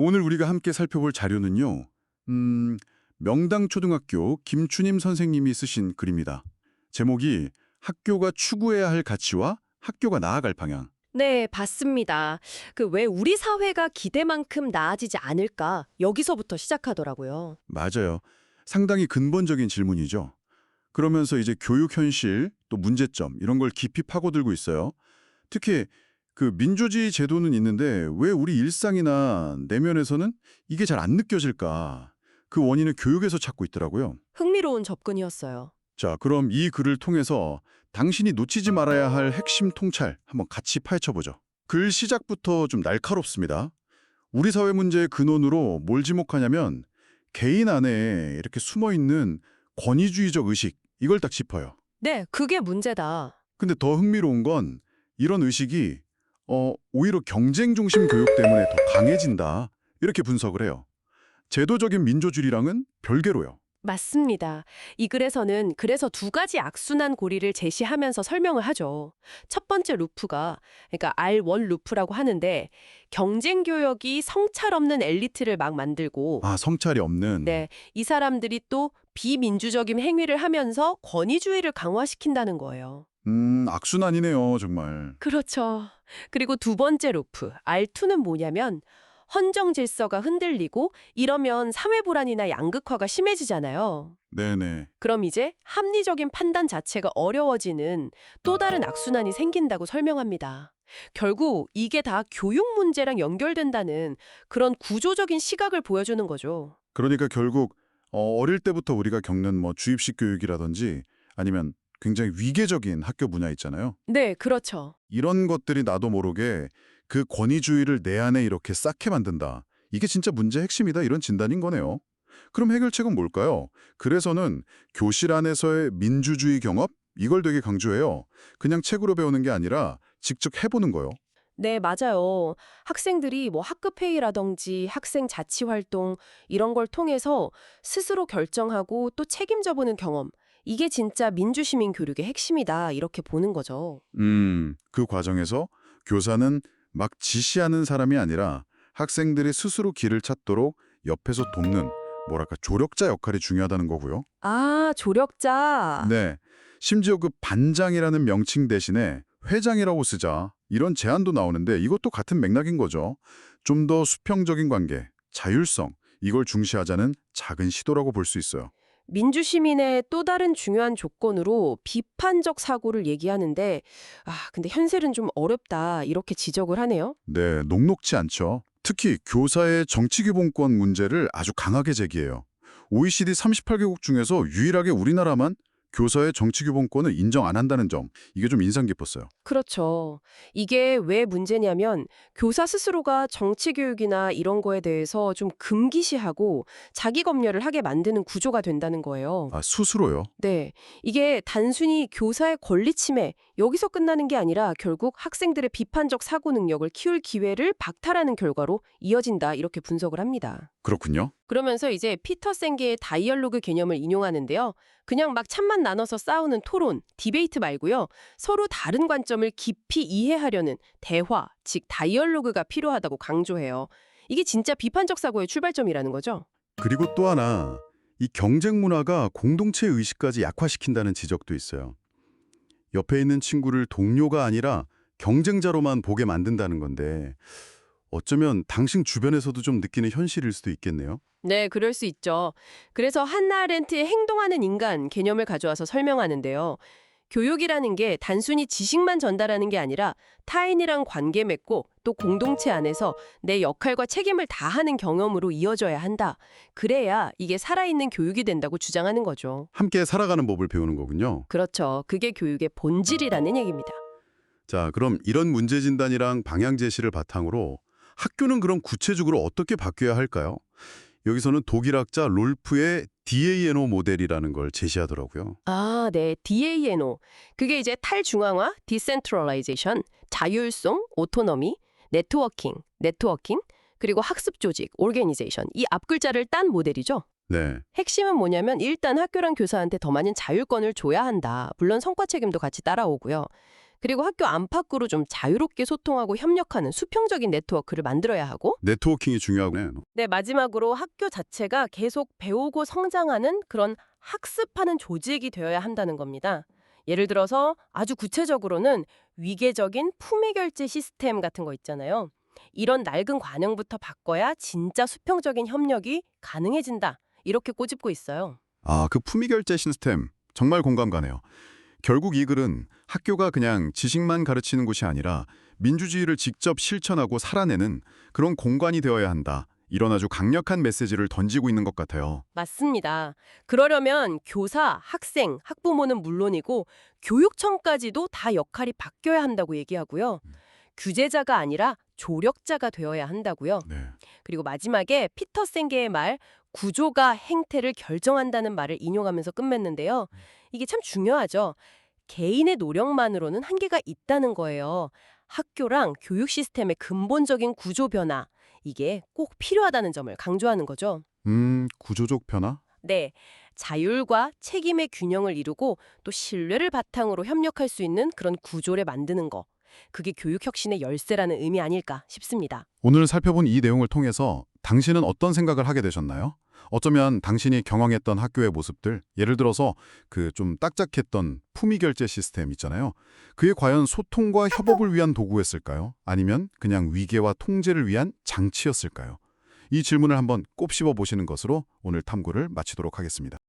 오늘 우리가 함께 살펴볼 자료는요. 명당초등학교 김추님 선생님이 쓰신 글입니다. 제목이 학교가 추구해야 할 가치와 학교가 나아갈 방향. 네, 봤습니다. 왜 우리 사회가 기대만큼 나아지지 않을까? 여기서부터 시작하더라고요. 맞아요. 상당히 근본적인 질문이죠. 그러면서 이제 교육 현실, 또 문제점 이런 걸 깊이 파고들고 있어요. 특히 그 민주주의 제도는 있는데 왜 우리 일상이나 내면에서는 이게 잘 안 느껴질까? 그 원인을 교육에서 찾고 있더라고요. 흥미로운 접근이었어요. 자, 그럼 이 글을 통해서 당신이 놓치지 말아야 할 핵심 통찰 한번 같이 파헤쳐보죠. 글 시작부터 좀 날카롭습니다. 우리 사회 문제의 근원으로 뭘 지목하냐면 개인 안에 이렇게 숨어있는 권위주의적 의식, 이걸 딱 짚어요. 네, 그게 문제다. 근데 더 흥미로운 건 이런 의식이 오히려 경쟁 중심 교육 때문에 더 강해진다. 이렇게 분석을 해요. 제도적인 민주주의랑은 별개로요. 맞습니다. 이 글에서는 그래서 두 가지 악순환 고리를 제시하면서 설명을 하죠. 첫 번째 루프가, 그러니까 R1 루프라고 하는데 경쟁 교역이 성찰 없는 엘리트를 막 만들고 아, 성찰이 없는. 네, 이 사람들이 또 비민주적인 행위를 하면서 권위주의를 강화시킨다는 거예요. 악순환이네요, 정말. 그렇죠. 그리고 두 번째 루프, R2는 뭐냐면 헌정 질서가 흔들리고 이러면 사회 불안이나 양극화가 심해지잖아요. 네네. 그럼 이제 합리적인 판단 자체가 어려워지는 또 다른 악순환이 생긴다고 설명합니다. 결국 이게 다 교육 문제랑 연결된다는 그런 구조적인 시각을 보여주는 거죠. 그러니까 결국 어릴 때부터 우리가 겪는 뭐 주입식 교육이라든지 아니면 굉장히 위계적인 학교 문화 있잖아요. 네, 그렇죠. 이런 것들이 나도 모르게 그 권위주의를 내 안에 이렇게 쌓게 만든다. 이게 진짜 문제의 핵심이다. 이런 진단인 거네요. 그럼 해결책은 뭘까요? 그래서는 교실 안에서의 민주주의 경험? 이걸 되게 강조해요. 그냥 책으로 배우는 게 아니라 직접 해보는 거요. 네, 맞아요. 학생들이 뭐 학급회의라든지 학생 자치활동 이런 걸 통해서 스스로 결정하고 또 책임져 보는 경험. 이게 진짜 민주시민 교육의 핵심이다. 이렇게 보는 거죠. 그 과정에서 교사는 막 지시하는 사람이 아니라 학생들이 스스로 길을 찾도록 옆에서 돕는 뭐랄까 조력자 역할이 중요하다는 거고요. 아, 조력자. 네. 심지어 그 반장이라는 명칭 대신에 회장이라고 쓰자 이런 제안도 나오는데 이것도 같은 맥락인 거죠. 좀 더 수평적인 관계, 자율성 이걸 중시하자는 작은 시도라고 볼 수 있어요. 민주시민의 또 다른 중요한 조건으로 비판적 사고를 얘기하는데, 근데 현실은 좀 어렵다. 이렇게 지적을 하네요. 네, 녹록지 않죠. 특히 교사의 정치기본권 문제를 아주 강하게 제기해요. OECD 38개국 중에서 유일하게 우리나라만 교사의 정치기본권을 인정 안 한다는 점, 이게 좀 인상 깊었어요. 그렇죠. 이게 왜 문제냐면 교사 스스로가 정치 교육이나 이런 거에 대해서 좀 금기시하고 자기 검열을 하게 만드는 구조가 된다는 거예요. 아, 스스로요? 네. 이게 단순히 교사의 권리 침해, 여기서 끝나는 게 아니라 결국 학생들의 비판적 사고 능력을 키울 기회를 박탈하는 결과로 이어진다, 이렇게 분석을 합니다. 그렇군요. 그러면서 이제 피터 생게의 다이얼로그 개념을 인용하는데요. 그냥 막 찬만 나눠서 싸우는 토론, 디베이트 말고요. 서로 다른 관점을 깊이 이해하려는 대화, 즉 다이얼로그가 필요하다고 강조해요. 이게 진짜 비판적 사고의 출발점이라는 거죠. 그리고 또 하나, 이 경쟁 문화가 공동체 의식까지 약화시킨다는 지적도 있어요. 옆에 있는 친구를 동료가 아니라 경쟁자로만 보게 만든다는 건데 어쩌면 당신 주변에서도 좀 느끼는 현실일 수도 있겠네요. 네, 그럴 수 있죠. 그래서 한나 아렌트의 행동하는 인간 개념을 가져와서 설명하는데요. 교육이라는 게 단순히 지식만 전달하는 게 아니라 타인이랑 관계 맺고 또 공동체 안에서 내 역할과 책임을 다하는 경험으로 이어져야 한다. 그래야 이게 살아있는 교육이 된다고 주장하는 거죠. 함께 살아가는 법을 배우는 거군요. 그렇죠. 그게 교육의 본질이라는 얘기입니다. 자, 그럼 이런 문제 진단이랑 방향 제시를 바탕으로 학교는 그럼 구체적으로 어떻게 바뀌어야 할까요? 여기서는 독일학자 롤프의 DANO 모델이라는 걸 제시하더라고요. 아, 네. DANO. 그게 이제 탈중앙화, 디센트럴라이제이션, 자율성, 오토노미, 네트워킹, 그리고 학습 조직, 오르게니제이션. 이 앞글자를 딴 모델이죠. 네. 핵심은 뭐냐면 일단 학교랑 교사한테 더 많은 자율권을 줘야 한다. 물론 성과 책임도 같이 따라오고요. 그리고 학교 안팎으로 좀 자유롭게 소통하고 협력하는 수평적인 네트워크를 만들어야 하고 네트워킹이 중요하네. 네, 마지막으로 학교 자체가 계속 배우고 성장하는 그런 학습하는 조직이 되어야 한다는 겁니다. 예를 들어서 아주 구체적으로는 위계적인 품위 결제 시스템 같은 거 있잖아요. 이런 낡은 관행부터 바꿔야 진짜 수평적인 협력이 가능해진다. 이렇게 꼬집고 있어요. 아, 그 품위 결제 시스템 정말 공감 가네요. 결국 이 글은 학교가 그냥 지식만 가르치는 곳이 아니라 민주주의를 직접 실천하고 살아내는 그런 공간이 되어야 한다. 이런 아주 강력한 메시지를 던지고 있는 것 같아요. 맞습니다. 그러려면 교사, 학생, 학부모는 물론이고 교육청까지도 다 역할이 바뀌어야 한다고 얘기하고요. 규제자가 아니라 조력자가 되어야 한다고요. 네. 그리고 마지막에 피터 생게의 말 구조가 행태를 결정한다는 말을 인용하면서 끝맺는데요. 이게 참 중요하죠. 개인의 노력만으로는 한계가 있다는 거예요. 학교랑 교육 시스템의 근본적인 구조 변화, 이게 꼭 필요하다는 점을 강조하는 거죠. 구조적 변화? 네, 자율과 책임의 균형을 이루고 또 신뢰를 바탕으로 협력할 수 있는 그런 구조를 만드는 거. 그게 교육 혁신의 열쇠라는 의미 아닐까 싶습니다. 오늘 살펴본 이 내용을 통해서 당신은 어떤 생각을 하게 되셨나요? 어쩌면 당신이 경험했던 학교의 모습들, 예를 들어서 그 좀 딱딱했던 품위 결제 시스템 있잖아요. 그게 과연 소통과 협업을 위한 도구였을까요? 아니면 그냥 위계와 통제를 위한 장치였을까요? 이 질문을 한번 곱씹어 보시는 것으로 오늘 탐구를 마치도록 하겠습니다.